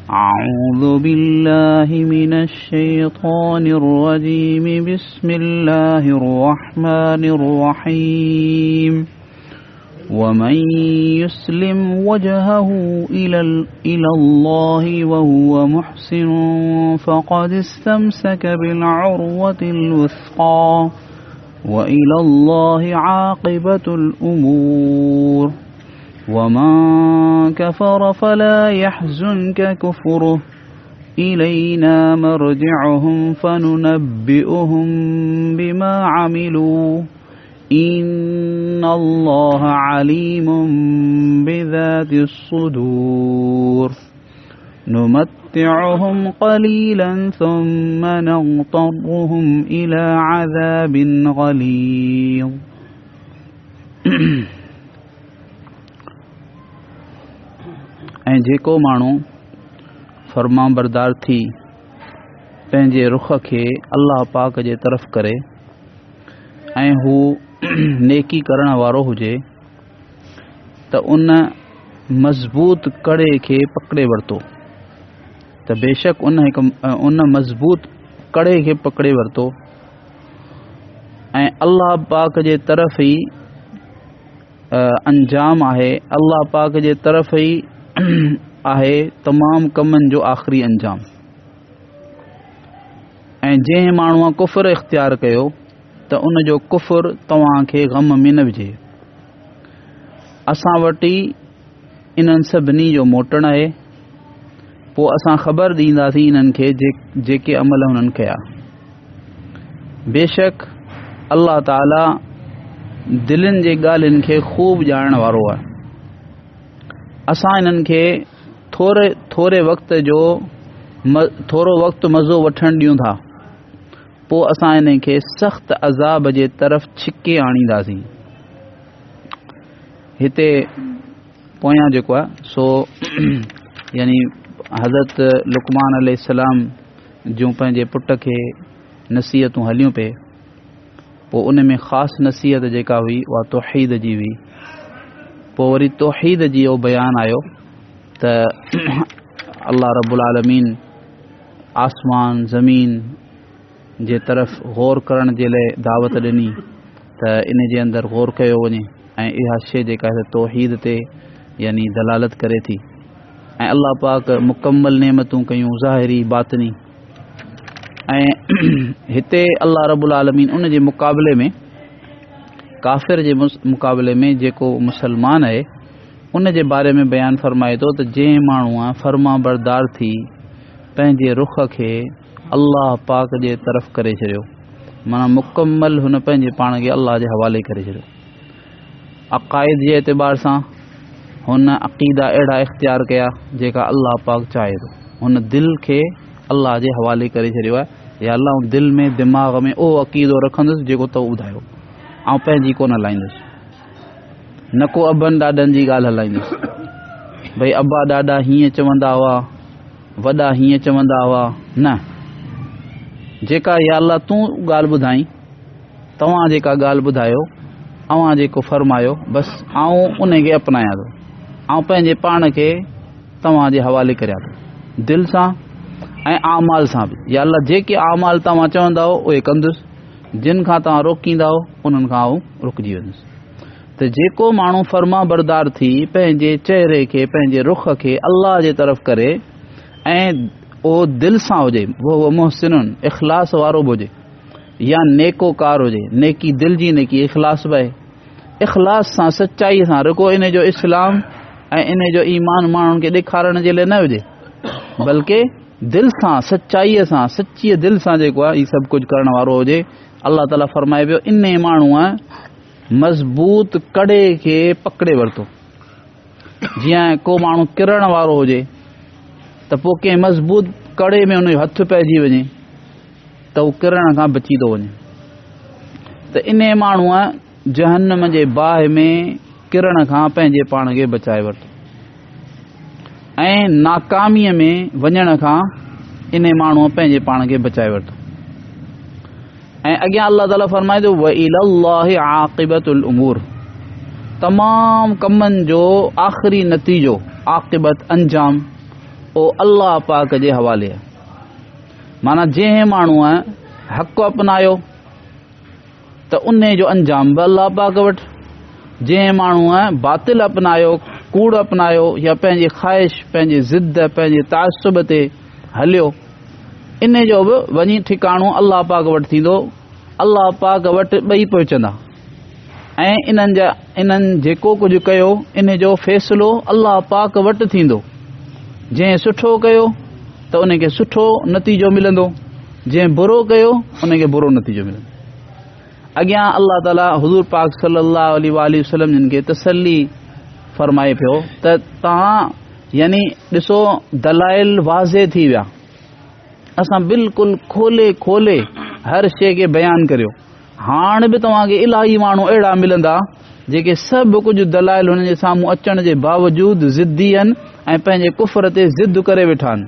أعوذ بالله من الشيطان الرجيم بسم الله الرحمن الرحيم ومن يسلم وجهه إلى الله وهو محسن فقد استمسك بالعروة الوثقى وإلى الله عاقبة الأمور ومن كفر فلا يحزنك كفره إلينا مرجعهم فننبئهم بما عملوا إن الله عليم بذات الصدور نمتعهم قليلا ثم نضطرهم إلى عذاب غليظ ऐं जेको माण्हू फरमाबरदार थी पंहिंजे रुख खे अल्लाह पाक जे तरफ़ करे ऐं हू नेकी करण वारो हुजे त उन मज़बूत कड़े खे पकड़े वरितो त बेशक उन मज़बूत कड़े खे पकड़े वरितो ऐं अल्लाह पाक जे तरफ़ ई अंजाम आहे अल्लाह पाक जे तरफ़ ई आहे तमाम कमनि जो आख़िरी अंजाम ऐं जंहिं माण्हूअ कुफ़र इख़्तियार कयो त उन जो कुफ़र तव्हांखे ग़म में न विझे असां वटि इन्हनि सभिनी जो मोटण आहे पोइ असां ख़बर ॾींदासीं इन्हनि खे जेके अमल हुननि कया बेशक अल्लाह ताला दिलनि जे ॻाल्हियुनि खे ख़ूब ॼाणण वारो आहे असां इन्हनि खे थोरे वक़्त जो थोरो वक़्तु मज़ो वठणु ॾियूं था पोइ असां इन खे सख़्त अज़ाब जे तरफ़ छिके आणींदासीं हिते पोयां जेको आहे सो यानी हज़रत लुक़मान अलैहिस्सलाम जूं पंहिंजे पुट खे नसीहतूं हलियूं पे पोइ उन में ख़ासि नसीहत जेका हुई उहा तौहीद जी हुई पोइ वरी तौहीद जी इहो बयानु आयो त अल्लाह रब्बुल आलमीन आसमान ज़मीन जे तरफ़ गौर करण जे लाइ दावत ॾिनी त इन जे अंदरि गौर कयो वञे ऐं इहा शइ जेका आहे तौहीद ते यानी दलालत करे थी ऐं अल्लाह पाक मुकम्मल नेमतूं कयूं ज़ाहिरी बातिनी ऐं हिते अल्लाह रब्बुल आलमीन उन जे मुक़ाबले में काफ़िर जे मुक़ाबले में जेको मुसलमान आहे उन जे बारे में बयानु फरमाए थो त जंहिं माण्हूअ फर्मा बरदार थी पंहिंजे रुख खे अल्लाह पाक जे तरफ़ करे छॾियो माना मुकम्मल हुन पंहिंजे पाण खे अल्लाह जे हवाले करे छॾियो अक़ाइद जे एतबार सां हुन अक़ीदा अहिड़ा इख़्तियार कया जेका अल्लाह पाक चाहे थो हुन दिलि खे अल्लाह जे हवाले करे छॾियो आहे या अल्लाह दिलि में दिमाग़ में उहो अक़ीदो रखंदुसि जेको तो ॿुधायो ऐं पंहिंजी कोन हलाईंदुसि न को अबनि ॾाॾनि जी ॻाल्हि हलाईंदुसि भई अबा ॾाॾा हीअं चवंदा हुआ वॾा हीअं चवंदा हुआ न जेका या अल्लाह तूं ॻाल्हि ॿुधाई तव्हां जेका ॻाल्हि ॿुधायो अव्हां जेको फरमायो बसि आऊं उन खे अपनायां थो ऐं पंहिंजे पाण खे तव्हां जे हवाले करियां थो दिलि सां ऐं आमाल सां बि या अल्लाह जेके आमाल तव्हां चवंदा उहे कंदुसि जिन खां तव्हां रोकींदा उन्हनि खां रुकिजी वेंदुसि त जेको माण्हू फर्मा बरदार थी पंहिंजे चहिरे खे पंहिंजे रुख खे अल्लाह जे तरफ़ करे ऐं उहो दिलि सां हुजे उहो मुहसिनुन इख़लास वारो बि हुजे या नेकोकार हुजे नेकी दिलि जी नेकी इख़लास बि आहे इख़लास सां सचाईअ सां रुको इन जो इस्लाम ऐं इन जो ईमान माण्हुनि खे ॾेखारण जे लाइ न हुजे बल्कि दिलि सां सचाईअ सां सच्चीअ दिलि सां जेको आहे हीउ सभु कुझु करण वारो हुजे अल्लाह ताला फरमाए पियो इन माण्हूअ मज़बूत कड़े खे पकड़े वरितो जीअं को माण्हू किरण वारो हुजे त पोइ कंहिं मज़बूत कड़े में उनजो हथु पइजी वञे त उहो किरण खां बची थो वञे त इन माण्हूअ जहन्नम जे बाहि में किरण खां पंहिंजे पाण खे बचाए वरितो ऐं नाकामीअ में वञण खां इन माण्हूअ पंहिंजे पाण खे बचाए वरितो ऐं अॻियां अल्लाह ताला फरमाए थो व इलल्लाहि आक़िबतुल उमूर तमाम कमनि जो आख़िरी नतीजो आक़िबत अंजाम ओ अल्लाह पाक जे हवाले आहे। माना जंहिं माण्हूअ हक़ अपनायो त उन जो अंजाम बि अल्लाह पाक वटि, जंहिं माण्हूअ बातिल अपनायो, कूड़ अपनायो या पंहिंजी ख़्वाहिश, पंहिंजी ज़िद, पंहिंजे तासुब ते हलियो, इन जो बि वञी ठिकाणो अल्लाह पाक वटि थींदो। अल्लाह पाक वटि ॿई पहुचंदा ऐं इन्हनि जेको कुझु कयो इन जो फ़ैसिलो अल्लाह पाक वटि थींदो। जंहिं सुठो कयो त उनखे सुठो नतीजो मिलंदो, जंहिं बुरो कयो उनखे बुरो नतीजो मिलंदो। अॻियां अल्लाह ताला हुज़ूर पाक सल्लल्लाहु अलैहि वसल्लम जिन खे तसल्ली फरमाए पियो त तव्हां यानी ॾिसो दलाइल वाज़े थी विया, असां बिल्कुलु खोले हर शइ खे बयानु करियो। हाणे बि तव्हांखे इलाही माण्हू अहिड़ा मिलंदा जेके सभु कुझु दलाइल हुननि जे साम्हूं अचण जे बावजूदु ज़िद्दी आहिनि ऐं पंहिंजे कुफ़र ते ज़िद करे वेठा आहिनि।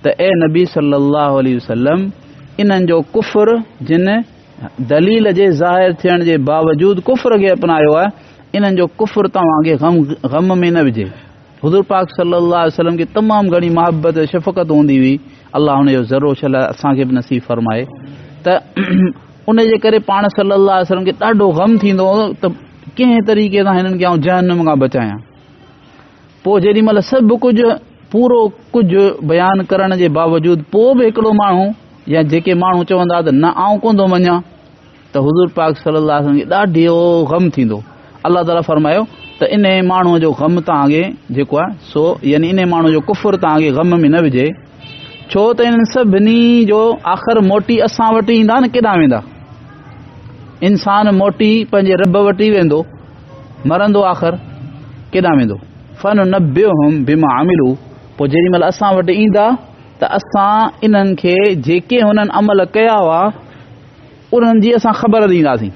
त ए नबी सल्लल्लाहु अलैहि वसल्लम, इन्हनि जो कुफ़र जिन दलील जे ज़ाहिर थियण जे बावजूदु कुफ़र खे अपनायो आहे, इन्हनि जो कुफ़र तव्हांखे ग़म में न विझे। हुज़ूर पाक सल्लल्लाहु अलैहि वसल्लम खे तमामु घणी मुहबत शफ़क़त हूंदी हुई, अल्लाह हुनजो ज़रो शल असांखे बि नसीब फरमाए। त उन जे करे पाण सल्लल्लाहु अलैहि वसल्लम खे ॾाढो ग़म थींदो हो त कंहिं तरीक़े सां हिननि खे आउं जहन्नम खां बचायां। पोइ जेॾी महिल सभु कुझु पूरो कुझु बयानु करण जे बावजूदु पोइ बि हिकिड़ो माण्हू या जेके माण्हू चवंदा त न आउं कोन थो मञा, त हुज़ूर पाक सल्लल्लाहु अलैहि वसल्लम खे ॾाढो ग़म थींदो। अल्लाह ताला फरमायो त इन माण्हूअ जो ग़म तव्हांखे जेको आहे सो यानी इन माण्हू जो कुफ़र तव्हांखे ग़म में न विझे, छो त इन्हनि सभिनी जो आख़िर मोटी असां वटि ईंदा न, केॾां वेंदा? इंसान मोटी पंहिंजे रब वटि वेंदो, मरंदो, आख़िर केॾां वेंदो? फन नब्बिहुम बिमा अमिलू। पोइ जेॾी महिल असां वटि ईंदा त असां इन्हनि खे जेके हुननि अमल कया हुआ उन्हनि जी असां ख़बर ॾींदासीं।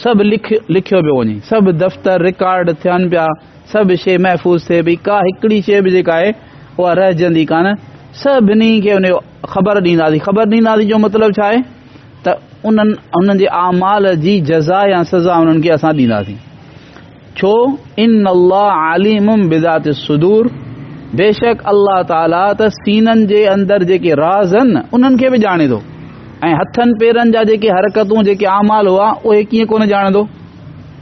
सभु लिखियो पियो वञे, सभु दफ़्तर रिकॉर्ड थियनि पिया, सभु शइ महफ़ूज़ थिए पई, का हिकिड़ी शइ बि जेका आहे उहा रहिजंदी कान। सभिनी खे उनजो ख़बर ॾींदासीं जो मतिलबु छा आहे त उन्हनि जे आमाल जी जज़ा या सज़ा उन्हनि खे असां ॾींदासीं। छो? इन अल्लाह आलिमुम बिज़ाति सुदूर, बेशक अल्लाह ताला त सीननि जे अंदरि जेके राज़ आहिनि उन्हनि खे बि ॼाणे थो, ऐं हथनि पेरनि जा जेके हरकतूं जेके आमाल हुआ उहे कीअं कोन ॼाणंदो?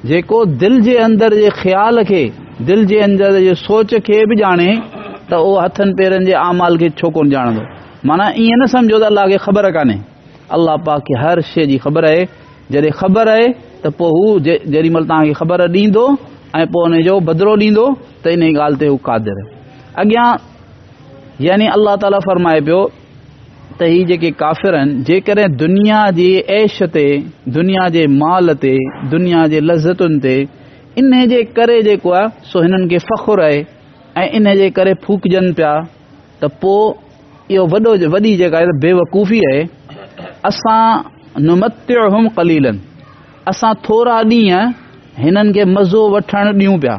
जेको दिलि जे अंदरि जे ख़्याल खे, दिलि जे अंदरि जे सोच खे बि ॼाणे त उहो हथनि पेरनि जे आमाल खे छो कोन ॼाणंदो? माना ईअं न सम्झो त अल्लाह खे ख़बर कान्हे, अल्लाह पाक खे हर शइ जी ख़बर आहे। जॾहिं ख़बर आहे त पोइ हू जेॾी महिल तव्हांखे ख़बर ॾींदो ऐं पोइ हुनजो बदिलो ॾींदो त इन ॻाल्हि ते हू क़ादिर आहे। अॻियां यानी अल्लाह ताला फरमाए पियो त ही जेके काफ़िर आहिनि, जेकॾहिं दुनिया जी ऐश ते, दुनिया जे माल ते, दुनिया जे लज़तुनि ते इन जे करे जेको आहे सो हिननि खे फ़ख़ुरु आहे ऐं इन जे करे फूकजनि पिया, त पोइ इहो वॾी जेका आहे बेवकूफ़ी आहे। असां नुमत्तिउहुम क़लीलन, असां थोरा ॾींहं हिननि खे मज़ो वठणु ॾियूं पिया।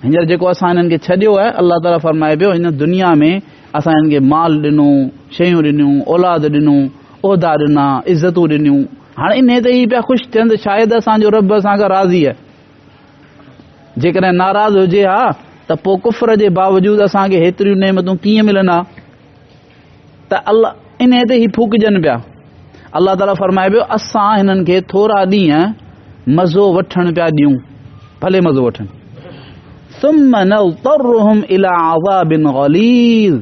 हींअर जेको असां हिननि खे छॾियो आहे, अल्लाह ताला फरमाए पियो हिन दुनिया में असां हिननि खे माल ॾिनो, शयूं ॾिनियूं, औलाद ॾिनूं, उहिदा ॾिना, इज़तूं ॾिनियूं। हाणे इन ते ई पिया ख़ुशि थियनि त शायदि असांजो रब असां खां राज़ी आहे। जेकॾहिं नाराज़ हुजे हा त पोइ कुफ़र जे बावजूदु असांखे हेतिरियूं नेमतूं कीअं मिलंदा? त अल्लाह इन ते ई फूकजनि पिया। अल्लाह ताला फरमाए पियो असां हिननि खे थोरा ॾींहं मज़ो वठणु पिया ॾियूं, भले मज़ो वठनि। सुम्म नज़्तरुहुम इला अज़ाबिन गलीज़,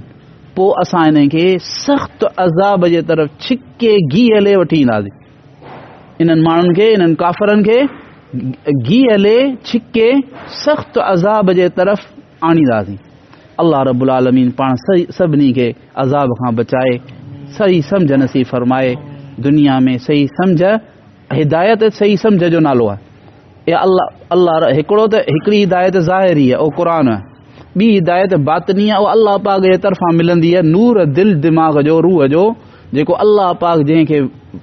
पोइ असां हिन खे सख़्तु अज़ाब जे तरफ़ छिके घी हले वठी ईंदासीं। इन्हनि माण्हुनि खे, इन्हनि काफ़िरनि खे घी हले छिके सख़्तु अज़ाब जे तरफ़ आणींदासीं। अल्लाह रब्बुल आलमीन पाण सभिनी खे अज़ाब खां बचाए, सही सम्झ नसीब फरमाए। दुनिया में सही सम्झ, हिदायत सही सम्झ जो नालो आहे। या अल्लाह हिकिड़ो त हिकिड़ी हिदायत ज़ाहिरी आहे, उहो क़ुरान आहे। ॿी हिदायत बातिनी आहे, उहा अल्लाह पाक जे तरफ़ां मिलंदी आहे, नूर दिलि दिमाग़ जो, रूह जो, जेको अल्लाह पाक जंहिंखे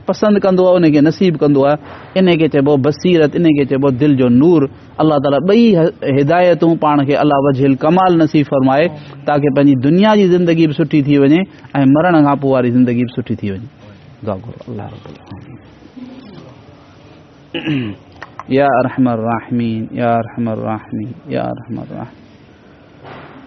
पसंदि कंदो आहे उनखे नसीब कंदो आहे। इन खे चइबो बसीरत, इन खे चइबो दिलि जो नूर। अल्लाह ताला ॿई हिदायतूं पाण खे अल्लाह वजहिल कमाल नसीब फरमाए, ताकि पंहिंजी दुनिया जी ज़िंदगी बि सुठी थी वञे ऐं मरण खां पोइ वारी ज़िंदगी बि सुठी थी वञे। या अरहमर राहिमीन, या अरहमर राहिमीन, या अरहमर राहिमीन।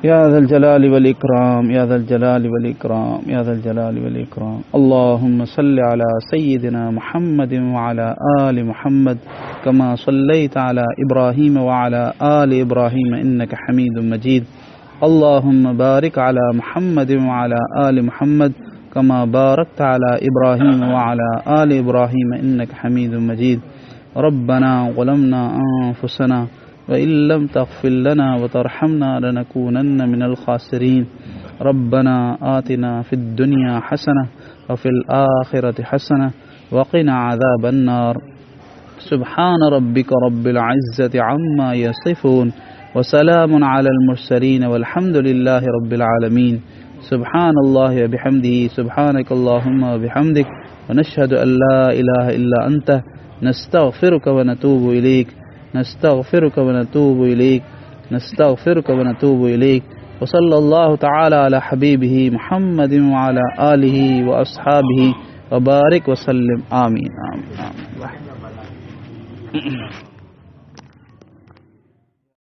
يا ذا الجلال والإكرام يا ذا الجلال والإكرام يا ذا الجلال والإكرام. اللهم صل على سيدنا محمد وعلى آل محمد كما صليت على إبراهيم وعلى آل إبراهيم إنك حميد مجيد. اللهم بارك على محمد وعلى آل محمد كما باركت على إبراهيم وعلى آل إبراهيم إنك حميد مجيد. ربنا ظلمنا أنفسنا وإن لم تغفر لنا وترحمنا لنكونن من الخاسرين. ربنا آتنا في الدنيا حسنة وفي الآخرة حسنة وقنا عذاب النار. سبحان ربك رب العزة عما يصفون وسلام على المرسلين والحمد لله رب العالمين. سبحان الله وبحمده سبحانك اللهم وبحمدك ونشهد أن لا إله إلا أنت نستغفرك ونتوب إليك نستغفرك ونتوب إليك نستغفرك ونتوب إليك. وصلى الله تعالى على حبيبه محمد وعلى آله وأصحابه وبارك وسلم. آمين آمين آمين.